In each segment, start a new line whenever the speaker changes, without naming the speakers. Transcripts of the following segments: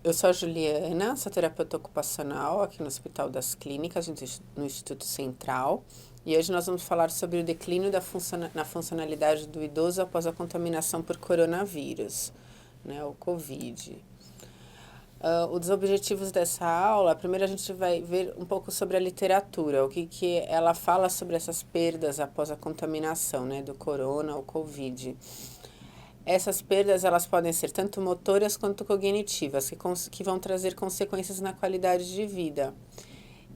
Eu sou a Juliana, sou terapeuta ocupacional aqui no Hospital das Clínicas, no Instituto Central. E hoje nós vamos falar sobre o declínio na funcionalidade do idoso após a contaminação por coronavírus, né, o Covid. Os objetivos dessa aula, primeiro a gente vai ver um pouco sobre a literatura, o que ela fala sobre essas perdas após a contaminação, né, do corona ou Covid. Essas perdas elas podem ser tanto motoras quanto cognitivas, que vão trazer consequências na qualidade de vida.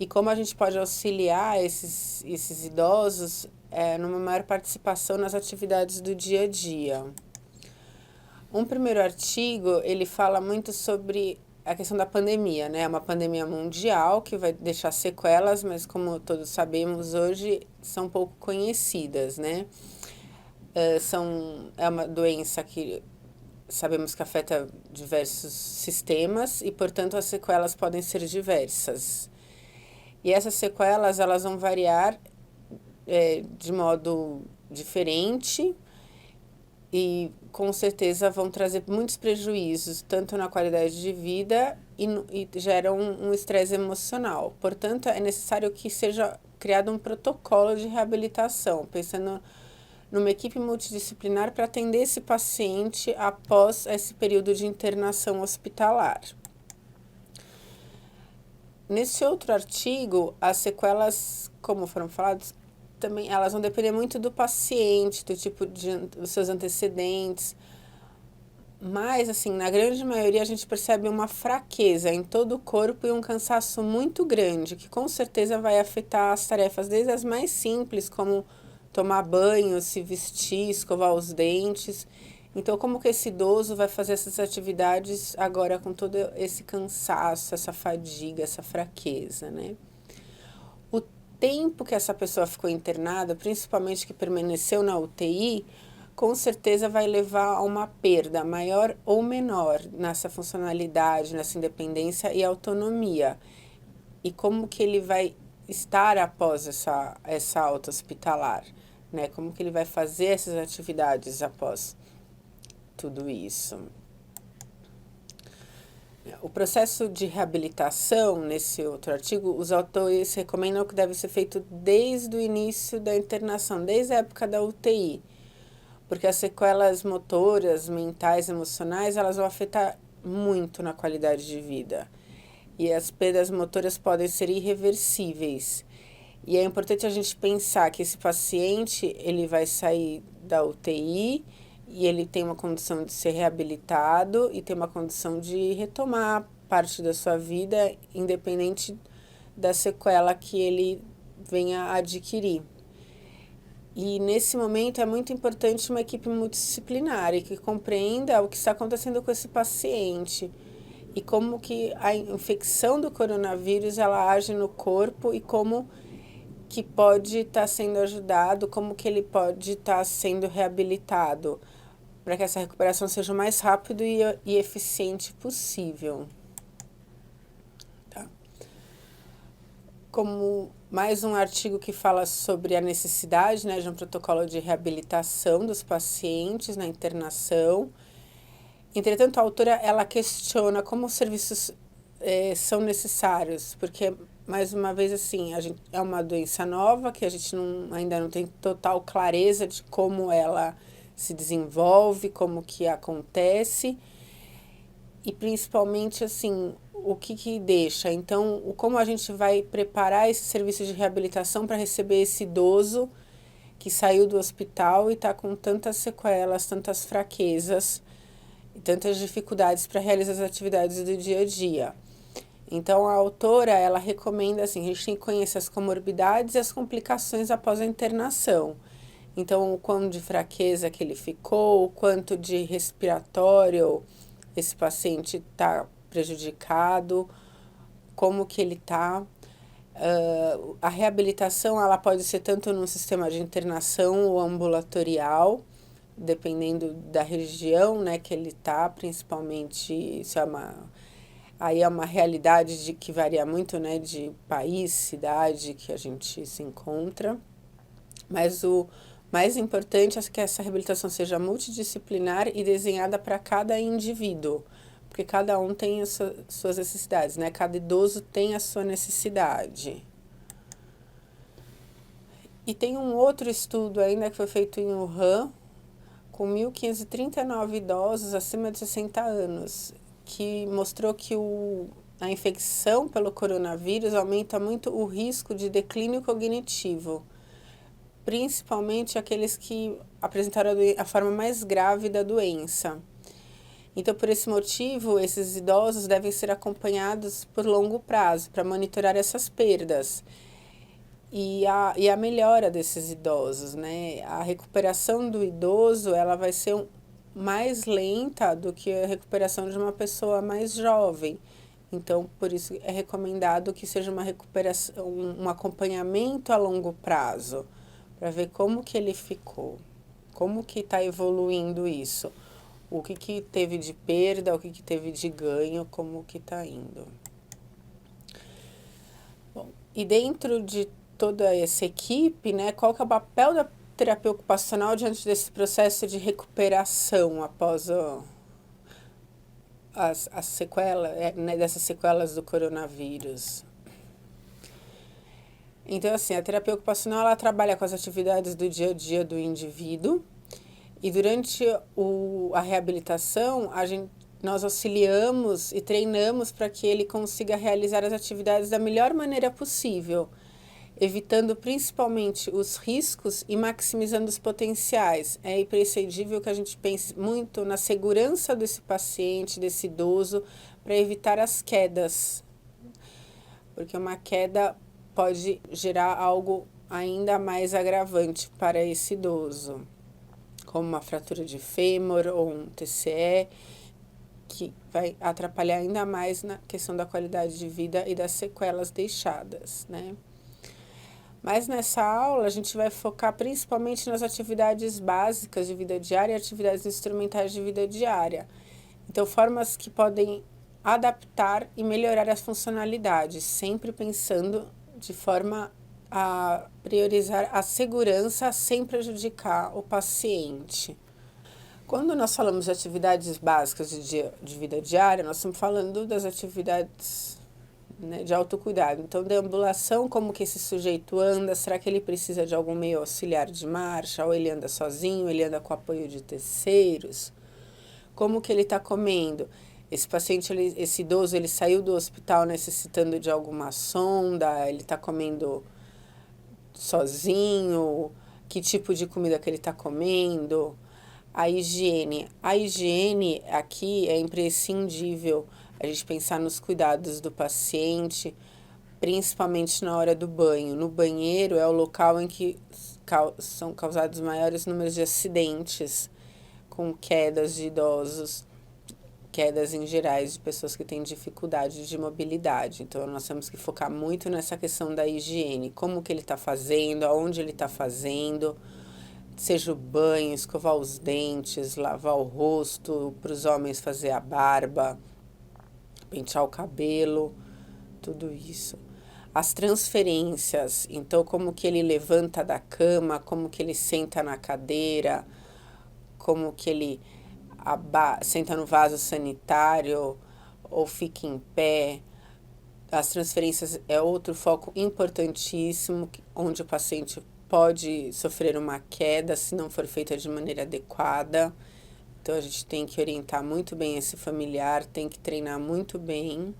E como a gente pode auxiliar esses idosos numa maior participação nas atividades do dia a dia. Um primeiro artigo, ele fala muito sobre a questão da pandemia, né? É uma pandemia mundial que vai deixar sequelas, mas como todos sabemos hoje, são pouco conhecidas, né? É uma doença que sabemos que afeta diversos sistemas e, portanto, as sequelas podem ser diversas. E essas sequelas, elas vão variar de modo diferente e, com certeza, vão trazer muitos prejuízos, tanto na qualidade de vida e geram um estresse emocional. Portanto, é necessário que seja criado um protocolo de reabilitação, pensando numa equipe multidisciplinar para atender esse paciente após esse período de internação hospitalar. Nesse outro artigo, as sequelas, como foram falados, também elas vão depender muito do paciente, do tipo dos seus antecedentes, mas assim, na grande maioria a gente percebe uma fraqueza em todo o corpo e um cansaço muito grande, que com certeza vai afetar as tarefas desde as mais simples, como tomar banho, se vestir, escovar os dentes. Então, como que esse idoso vai fazer essas atividades agora com todo esse cansaço, essa fadiga, essa fraqueza, né? O tempo que essa pessoa ficou internada, principalmente que permaneceu na UTI, com certeza vai levar a uma perda maior ou menor nessa funcionalidade, nessa independência e autonomia. E como que ele vai estar após essa alta hospitalar, né? Como que ele vai fazer essas atividades após tudo isso. O processo de reabilitação, nesse outro artigo, os autores recomendam que deve ser feito desde o início da internação, desde a época da UTI, porque as sequelas motoras, mentais, emocionais, elas vão afetar muito na qualidade de vida. E as perdas motoras podem ser irreversíveis. E é importante a gente pensar que esse paciente, ele vai sair da UTI e ele tem uma condição de ser reabilitado e tem uma condição de retomar parte da sua vida, independente da sequela que ele venha a adquirir. E nesse momento é muito importante uma equipe multidisciplinar e que compreenda o que está acontecendo com esse paciente e como que a infecção do coronavírus ela age no corpo e como que pode estar sendo ajudado, como que ele pode estar sendo reabilitado, para que essa recuperação seja o mais rápido e eficiente possível. Tá? Como mais um artigo que fala sobre a necessidade, né, de um protocolo de reabilitação dos pacientes na internação. Entretanto, a autora ela questiona como os serviços são necessários, porque, mais uma vez, assim, é uma doença nova que a gente ainda não tem total clareza de como ela se desenvolve, como que acontece e principalmente, assim, o que deixa. Então, como a gente vai preparar esse serviço de reabilitação para receber esse idoso que saiu do hospital e está com tantas sequelas, tantas fraquezas e tantas dificuldades para realizar as atividades do dia a dia. Então, a autora, ela recomenda, assim, a gente tem que conhecer as comorbidades e as complicações após a internação. Então, o quanto de fraqueza que ele ficou, o quanto de respiratório esse paciente está prejudicado, como que ele está. A reabilitação, ela pode ser tanto num sistema de internação ou ambulatorial, dependendo da região, né, que ele está, principalmente, isso aí é uma realidade que varia muito, né, de país, cidade que a gente se encontra, mas o mais importante é que essa reabilitação seja multidisciplinar e desenhada para cada indivíduo, porque cada um tem as suas necessidades, né? Cada idoso tem a sua necessidade. E tem um outro estudo ainda que foi feito em Wuhan, com 1.539 idosos acima de 60 anos, que mostrou que a infecção pelo coronavírus aumenta muito o risco de declínio cognitivo, principalmente aqueles que apresentaram a forma mais grave da doença. Então, por esse motivo, esses idosos devem ser acompanhados por longo prazo para monitorar essas perdas e a melhora desses idosos, né? A recuperação do idoso, ela vai ser mais lenta do que a recuperação de uma pessoa mais jovem. Então, por isso é recomendado que seja uma recuperação, um acompanhamento a longo prazo, para ver como que ele ficou, como que está evoluindo isso, o que teve de perda, o que teve de ganho, como que está indo. Bom, e dentro de toda essa equipe, né, qual que é o papel da terapia ocupacional diante desse processo de recuperação após as sequelas, né, dessas sequelas do coronavírus? Então, assim, a terapia ocupacional, ela trabalha com as atividades do dia a dia do indivíduo e durante a reabilitação, nós auxiliamos e treinamos para que ele consiga realizar as atividades da melhor maneira possível, evitando principalmente os riscos e maximizando os potenciais. É imprescindível que a gente pense muito na segurança desse paciente, desse idoso, para evitar as quedas, porque uma queda pode gerar algo ainda mais agravante para esse idoso, como uma fratura de fêmur ou um TCE, que vai atrapalhar ainda mais na questão da qualidade de vida e das sequelas deixadas, né? Mas nessa aula a gente vai focar principalmente nas atividades básicas de vida diária e atividades instrumentais de vida diária. Então, formas que podem adaptar e melhorar as funcionalidades, sempre pensando de forma a priorizar a segurança sem prejudicar o paciente. Quando nós falamos de atividades básicas de vida diária, nós estamos falando das atividades, né, de autocuidado. Então, deambulação, como que esse sujeito anda, será que ele precisa de algum meio auxiliar de marcha, ou ele anda sozinho, ele anda com apoio de terceiros? Como que ele está comendo? Esse paciente, esse idoso, ele saiu do hospital necessitando de alguma sonda, ele está comendo sozinho, que tipo de comida que ele está comendo? A higiene aqui é imprescindível, a gente pensar nos cuidados do paciente, principalmente na hora do banho. No banheiro é o local em que são causados maiores números de acidentes, com quedas de idosos, quedas em gerais de pessoas que têm dificuldade de mobilidade. Então, nós temos que focar muito nessa questão da higiene, como que ele está fazendo, aonde ele está fazendo, seja o banho, escovar os dentes, lavar o rosto, para os homens fazer a barba, pentear o cabelo, tudo isso. As transferências, então como que ele levanta da cama, como que ele senta na cadeira, como que ele senta no vaso sanitário ou fica em pé. As transferências é outro foco importantíssimo, onde o paciente pode sofrer uma queda se não for feita de maneira adequada. Então, a gente tem que orientar muito bem esse familiar, tem que treinar muito bem.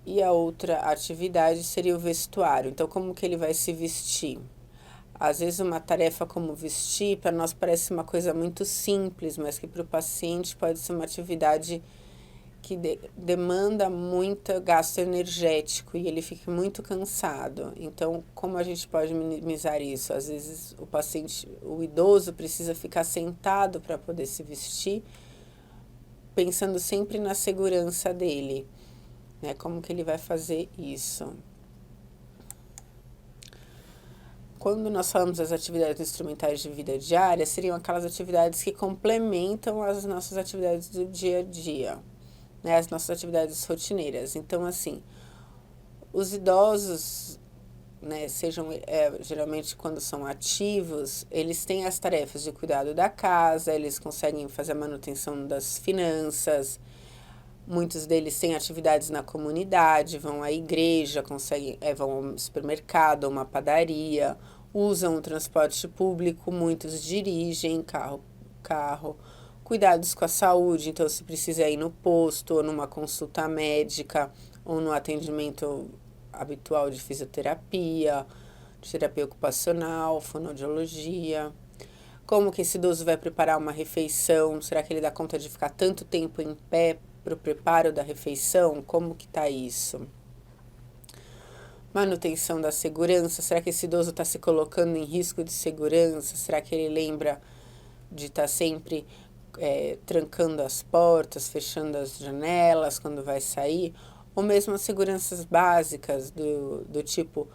E a outra atividade seria o vestuário. Então, como que ele vai se vestir? Às vezes, uma tarefa como vestir, para nós parece uma coisa muito simples, mas que para o paciente pode ser uma atividade que demanda muito gasto energético e ele fica muito cansado. Então, como a gente pode minimizar isso? Às vezes o idoso precisa ficar sentado para poder se vestir, pensando sempre na segurança dele, né? Como que ele vai fazer isso? Quando nós falamos das atividades instrumentais de vida diária, seriam aquelas atividades que complementam as nossas atividades do dia a dia, né, as nossas atividades rotineiras. Então, assim, os idosos, né, sejam geralmente quando são ativos, eles têm as tarefas de cuidado da casa, eles conseguem fazer a manutenção das finanças, muitos deles têm atividades na comunidade, vão à igreja, vão ao supermercado, uma padaria, usam o transporte público, muitos dirigem carro, cuidados com a saúde, então se precisa ir no posto, ou numa consulta médica, ou no atendimento habitual de fisioterapia, de terapia ocupacional, fonoaudiologia. Como que esse idoso vai preparar uma refeição? Será que ele dá conta de ficar tanto tempo em pé para o preparo da refeição? Como que tá isso? Manutenção da segurança. Será que esse idoso está se colocando em risco de segurança? Será que ele lembra de estar sempre trancando as portas, fechando as janelas quando vai sair? Ou mesmo as seguranças básicas do tipo,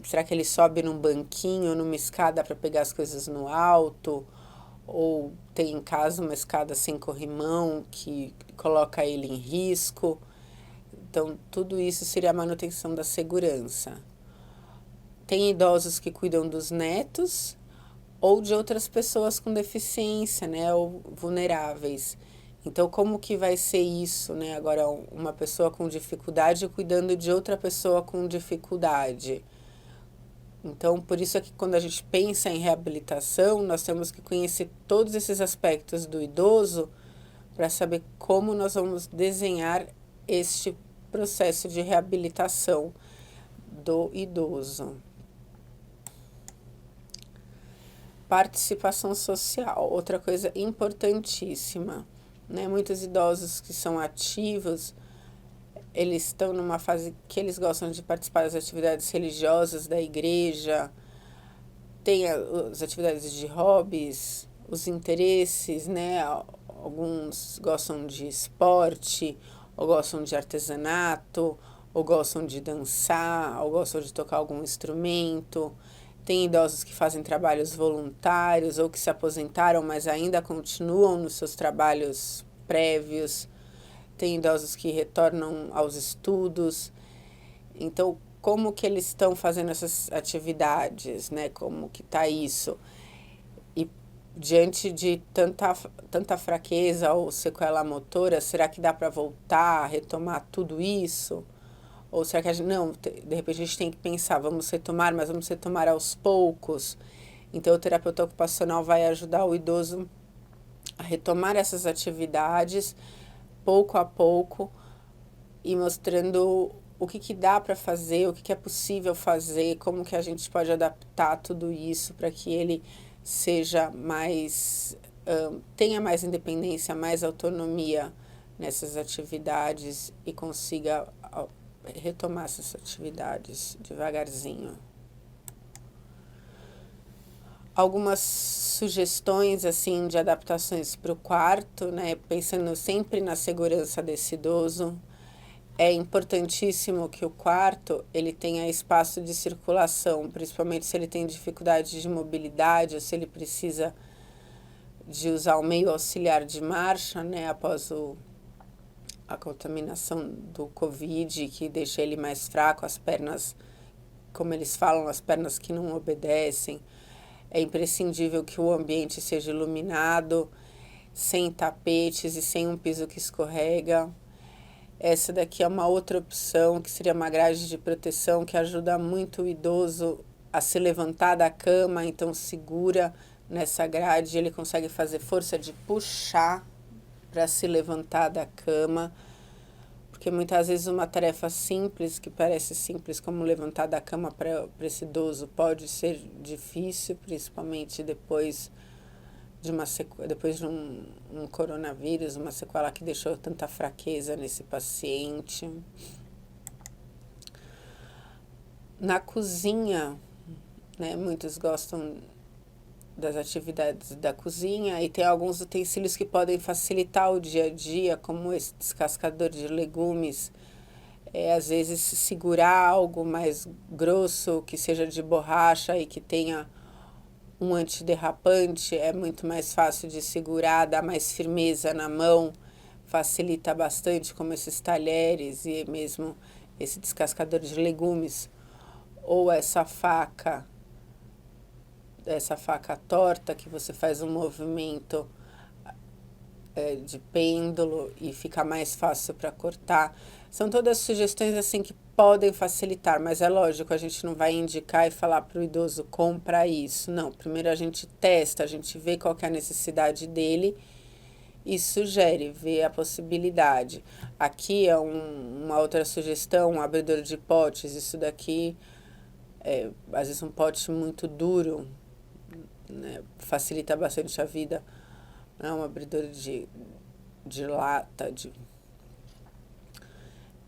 será que ele sobe num banquinho, numa escada para pegar as coisas no alto? Ou tem em casa uma escada sem corrimão que coloca ele em risco? Então, tudo isso seria a manutenção da segurança. Tem idosos que cuidam dos netos ou de outras pessoas com deficiência, né, ou vulneráveis. Então, como que vai ser isso, né? Agora, uma pessoa com dificuldade cuidando de outra pessoa com dificuldade. Então, por isso é que quando a gente pensa em reabilitação, nós temos que conhecer todos esses aspectos do idoso para saber como nós vamos desenhar este processo de reabilitação do idoso. Participação social, outra coisa importantíssima, né? Muitos idosos que são ativos, eles estão numa fase que eles gostam de participar das atividades religiosas da igreja, tem as atividades de hobbies, os interesses, né? Alguns gostam de esporte, ou gostam de artesanato, ou gostam de dançar, ou gostam de tocar algum instrumento. Tem idosos que fazem trabalhos voluntários ou que se aposentaram, mas ainda continuam nos seus trabalhos prévios. Tem idosos que retornam aos estudos. Então, como que eles estão fazendo essas atividades, né? Como que está isso? E diante de tanta fraqueza ou sequela motora, será que dá para voltar, retomar tudo isso? Ou será que não, de repente a gente tem que pensar, vamos retomar, mas vamos retomar aos poucos. Então, o terapeuta ocupacional vai ajudar o idoso a retomar essas atividades, pouco a pouco, e mostrando o que dá para fazer, o que é possível fazer, como que a gente pode adaptar tudo isso para que ele seja mais, tenha mais independência, mais autonomia nessas atividades e consiga retomar essas atividades devagarzinho. Algumas sugestões assim de adaptações para o quarto, né? Pensando sempre na segurança desse idoso. É importantíssimo que o quarto ele tenha espaço de circulação, principalmente se ele tem dificuldade de mobilidade ou se ele precisa de usar o meio auxiliar de marcha, né? Após a contaminação do Covid, que deixa ele mais fraco, as pernas, como eles falam, as pernas que não obedecem. É imprescindível que o ambiente seja iluminado, sem tapetes e sem um piso que escorrega. Essa daqui é uma outra opção, que seria uma grade de proteção que ajuda muito o idoso a se levantar da cama, então segura nessa grade, ele consegue fazer força de puxar para se levantar da cama, porque muitas vezes uma tarefa simples, que parece simples como levantar da cama para esse idoso, pode ser difícil, principalmente depois de um coronavírus, uma sequela que deixou tanta fraqueza nesse paciente. Na cozinha, né, muitos gostam das atividades da cozinha e tem alguns utensílios que podem facilitar o dia a dia, como esse descascador de legumes, às vezes segurar algo mais grosso, que seja de borracha e que tenha um antiderrapante, é muito mais fácil de segurar, dá mais firmeza na mão, facilita bastante, como esses talheres e mesmo esse descascador de legumes. ou essa faca torta, que você faz um movimento de pêndulo e fica mais fácil para cortar. São todas sugestões assim que podem facilitar, mas é lógico, a gente não vai indicar e falar para o idoso compra isso. Não, primeiro a gente testa, a gente vê qual que é a necessidade dele e sugere, vê a possibilidade. Aqui é uma outra sugestão, um abridor de potes. Isso daqui às vezes um pote muito duro, né, facilita bastante a vida. É um abridor de lata.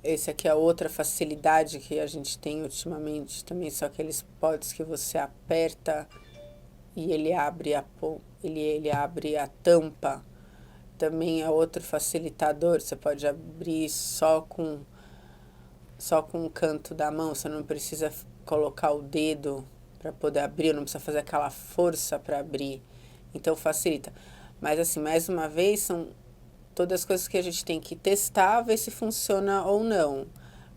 Esse aqui é outra facilidade que a gente tem ultimamente também, são aqueles potes que você aperta e ele abre ele abre a tampa. Também é outro facilitador, você pode abrir só com o canto da mão, você não precisa colocar o dedo para poder abrir, não precisa fazer aquela força para abrir. Então facilita. Mas assim, mais uma vez, são todas as coisas que a gente tem que testar, ver se funciona ou não.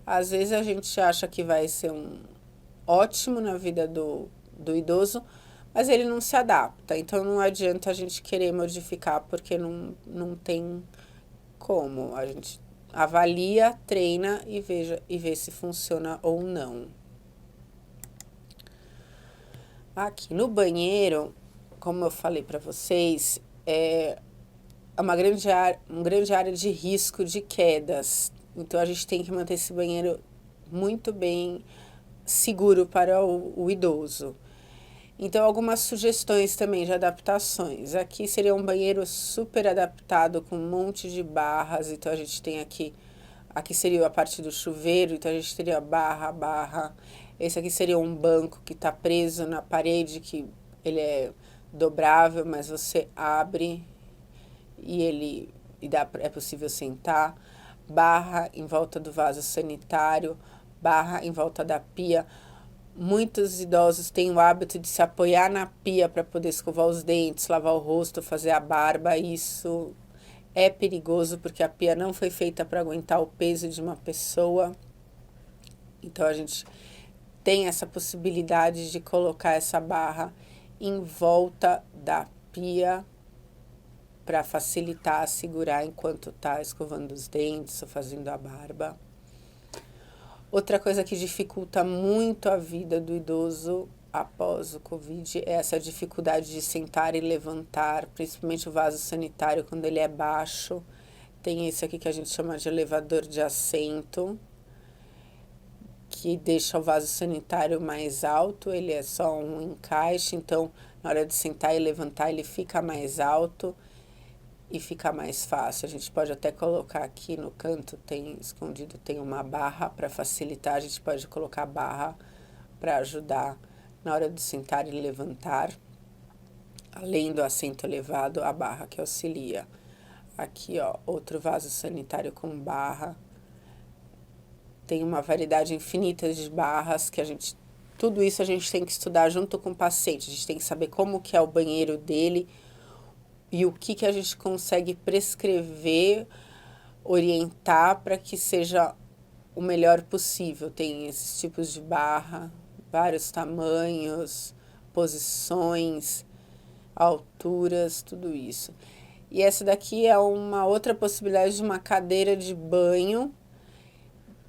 Às vezes a gente acha que vai ser ótimo na vida do idoso, mas ele não se adapta. Então não adianta a gente querer modificar, porque não tem como. A gente avalia, treina e vê se funciona ou não. Aqui no banheiro, como eu falei para vocês, é uma grande área de risco de quedas. Então a gente tem que manter esse banheiro muito bem seguro para o idoso. Então, algumas sugestões também de adaptações. Aqui seria um banheiro super adaptado com um monte de barras. Então, a gente tem aqui seria a parte do chuveiro, então a gente teria barra. Esse aqui seria um banco que está preso na parede, que ele é dobrável, mas você abre e é possível sentar. Barra em volta do vaso sanitário, barra em volta da pia. Muitos idosos têm o hábito de se apoiar na pia para poder escovar os dentes, lavar o rosto, fazer a barba. Isso é perigoso porque a pia não foi feita para aguentar o peso de uma pessoa. Então a gente tem essa possibilidade de colocar essa barra em volta da pia para facilitar, segurar enquanto está escovando os dentes ou fazendo a barba. Outra coisa que dificulta muito a vida do idoso após o Covid é essa dificuldade de sentar e levantar, principalmente o vaso sanitário quando ele é baixo. Tem esse aqui que a gente chama de elevador de assento, que deixa o vaso sanitário mais alto, ele é só um encaixe, então na hora de sentar e levantar ele fica mais alto e fica mais fácil. A gente pode até colocar aqui no canto, escondido, tem uma barra para facilitar. A gente pode colocar a barra para ajudar na hora de sentar e levantar. Além do assento elevado, a barra que auxilia. Aqui, ó, outro vaso sanitário com barra. Tem uma variedade infinita de barras que tudo isso a gente tem que estudar junto com o paciente. A gente tem que saber como que é o banheiro dele, e o que a gente consegue prescrever, orientar para que seja o melhor possível. Tem esses tipos de barra, vários tamanhos, posições, alturas, tudo isso. E essa daqui é uma outra possibilidade de uma cadeira de banho,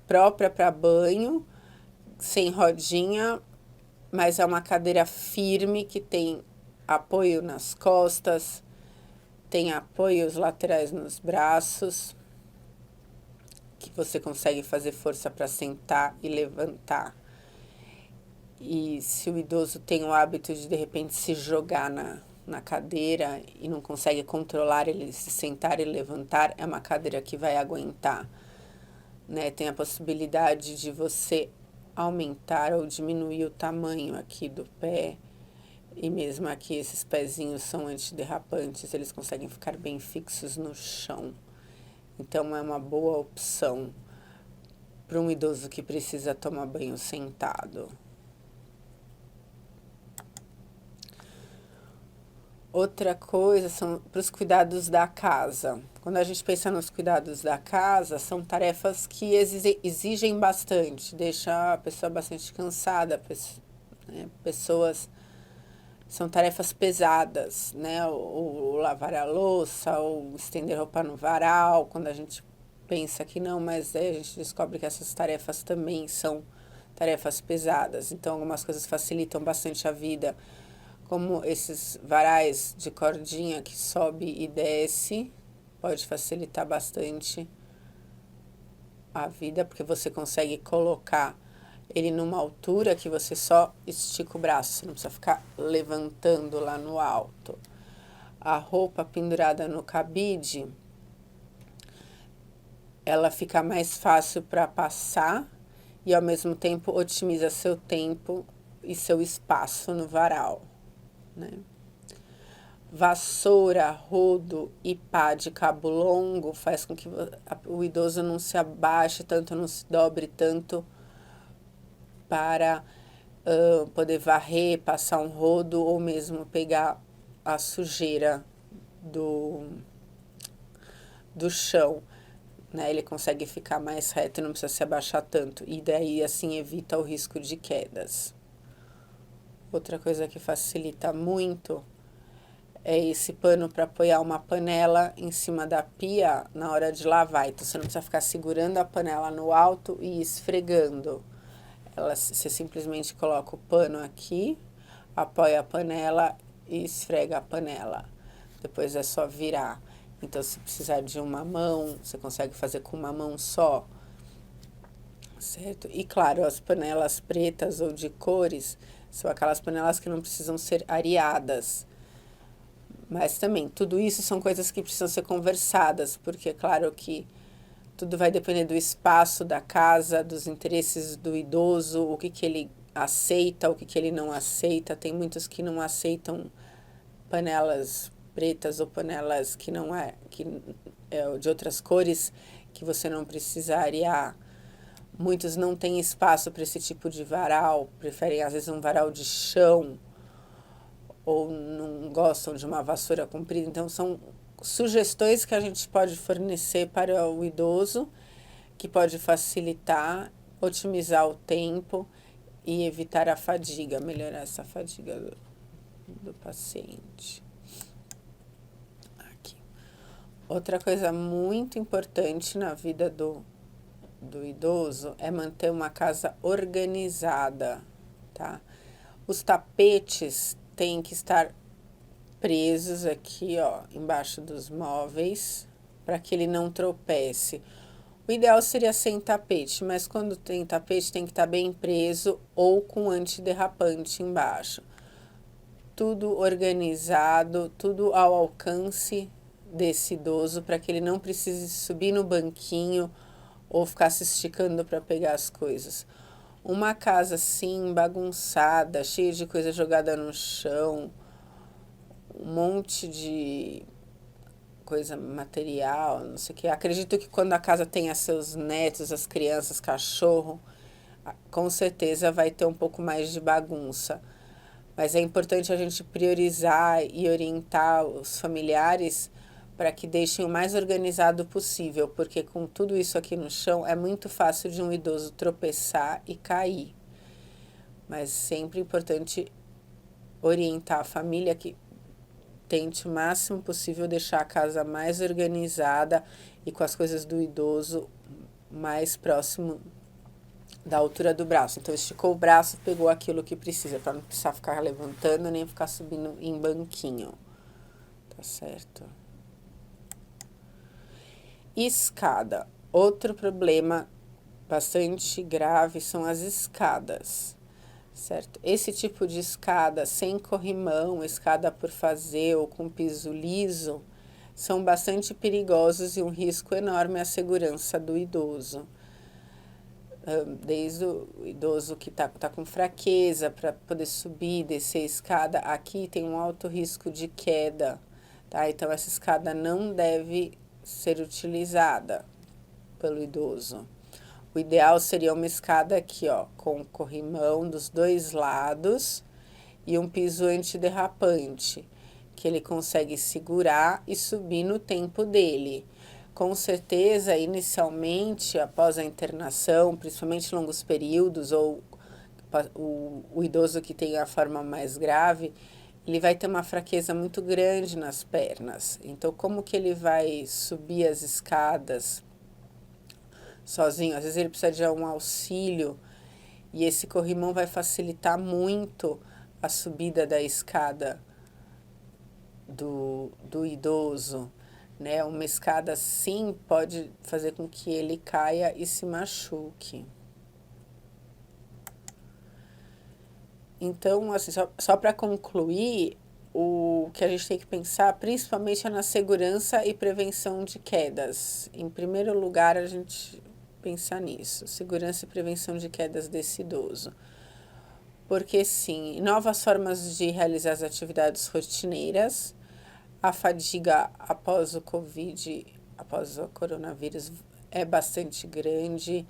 própria para banho, sem rodinha, mas é uma cadeira firme que tem apoio nas costas, tem apoios laterais nos braços, que você consegue fazer força para sentar e levantar. E se o idoso tem o hábito de repente se jogar na cadeira e não consegue controlar ele se sentar e levantar, é uma cadeira que vai aguentar, né? Tem a possibilidade de você aumentar ou diminuir o tamanho aqui do pé. E mesmo aqui esses pezinhos são antiderrapantes, eles conseguem ficar bem fixos no chão. Então é uma boa opção para um idoso que precisa tomar banho sentado. Outra coisa são para os cuidados da casa. Quando a gente pensa nos cuidados da casa, são tarefas que exigem bastante, deixa a pessoa bastante cansada, né? Pessoas, são tarefas pesadas, né? O lavar a louça, ou estender roupa no varal, quando a gente pensa que não, mas aí a gente descobre que essas tarefas também são tarefas pesadas. Então, algumas coisas facilitam bastante a vida, como esses varais de cordinha que sobe e desce, pode facilitar bastante a vida, porque você consegue colocar ele numa altura que você só estica o braço, você não precisa ficar levantando lá no alto. A roupa pendurada no cabide, ela fica mais fácil para passar e ao mesmo tempo otimiza seu tempo e seu espaço no varal, né? Vassoura, rodo e pá de cabo longo faz com que o idoso não se abaixe tanto, não se dobre tanto para poder varrer, passar um rodo ou mesmo pegar a sujeira do chão, né? Ele consegue ficar mais reto e não precisa se abaixar tanto. E daí, assim, evita o risco de quedas. Outra coisa que facilita muito é esse pano para apoiar uma panela em cima da pia na hora de lavar. Então, você não precisa ficar segurando a panela no alto e esfregando. Você simplesmente coloca o pano aqui, apoia a panela e esfrega a panela. Depois é só virar. Então, se precisar de uma mão, você consegue fazer com uma mão só, certo? E claro, as panelas pretas ou de cores são aquelas panelas que não precisam ser areadas. Mas também, tudo isso são coisas que precisam ser conversadas, porque é claro que tudo vai depender do espaço da casa, dos interesses do idoso, o que que ele aceita, o que que ele não aceita. Tem muitos que não aceitam panelas pretas ou panelas que não de outras cores, que você não precisa arear. Muitos não têm espaço para esse tipo de varal, preferem às vezes um varal de chão, ou não gostam de uma vassoura comprida. Então, são sugestões que a gente pode fornecer para o idoso, que pode facilitar, otimizar o tempo e evitar a fadiga, melhorar essa fadiga do paciente. Aqui. Outra coisa muito importante na vida do idoso é manter uma casa organizada, tá? Os tapetes têm que estar presos aqui, ó, embaixo dos móveis, para que ele não tropece. O ideal seria sem tapete, mas quando tem tapete tem que estar bem preso ou com antiderrapante embaixo. Tudo organizado, tudo ao alcance desse idoso, para que ele não precise subir no banquinho ou ficar se esticando para pegar as coisas. Uma casa assim, bagunçada, cheia de coisa jogada no chão, um monte de coisa material, não sei o que. Acredito que quando a casa tenha seus netos, as crianças, cachorro, com certeza vai ter um pouco mais de bagunça. Mas é importante a gente priorizar e orientar os familiares para que deixem o mais organizado possível, porque com tudo isso aqui no chão é muito fácil de um idoso tropeçar e cair. Mas sempre é importante orientar a família que tente o máximo possível deixar a casa mais organizada e com as coisas do idoso mais próximo da altura do braço. Então, esticou o braço, pegou aquilo que precisa, para não precisar ficar levantando nem ficar subindo em banquinho. Tá certo? Escada. Outro problema bastante grave são as escadas, certo? Esse tipo de escada sem corrimão, escada por fazer ou com piso liso, são bastante perigosos e um risco enorme à segurança do idoso. Desde o idoso que tá com fraqueza para poder subir e descer a escada, aqui tem um alto risco de queda, tá? Então, essa escada não deve ser utilizada pelo idoso. O ideal seria uma escada aqui, ó, com corrimão dos dois lados e um piso antiderrapante, que ele consegue segurar e subir no tempo dele. Com certeza, inicialmente, após a internação, principalmente longos períodos, ou o idoso que tem a forma mais grave, ele vai ter uma fraqueza muito grande nas pernas. Então, como que ele vai subir as escadas sozinho? Às vezes ele precisa de um auxílio, e esse corrimão vai facilitar muito a subida da escada do idoso, né? Uma escada assim pode fazer com que ele caia e se machuque. Então, assim, só para concluir, o que a gente tem que pensar principalmente é na segurança e prevenção de quedas. Em primeiro lugar, a gente pensar nisso, segurança e prevenção de quedas desse idoso. Porque sim, novas formas de realizar as atividades rotineiras, a fadiga após o Covid, após o coronavírus, é bastante grande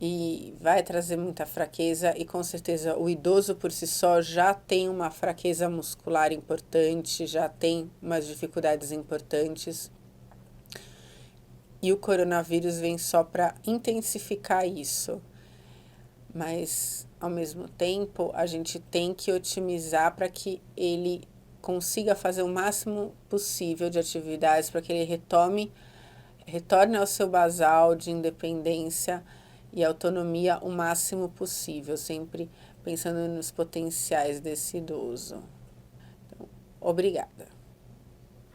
e vai trazer muita fraqueza, e com certeza o idoso por si só já tem uma fraqueza muscular importante, já tem umas dificuldades importantes, e o coronavírus vem só para intensificar isso. Mas, ao mesmo tempo, a gente tem que otimizar para que ele consiga fazer o máximo possível de atividades, para que ele retorne ao seu basal de independência e autonomia o máximo possível, sempre pensando nos potenciais desse idoso. Então, obrigada.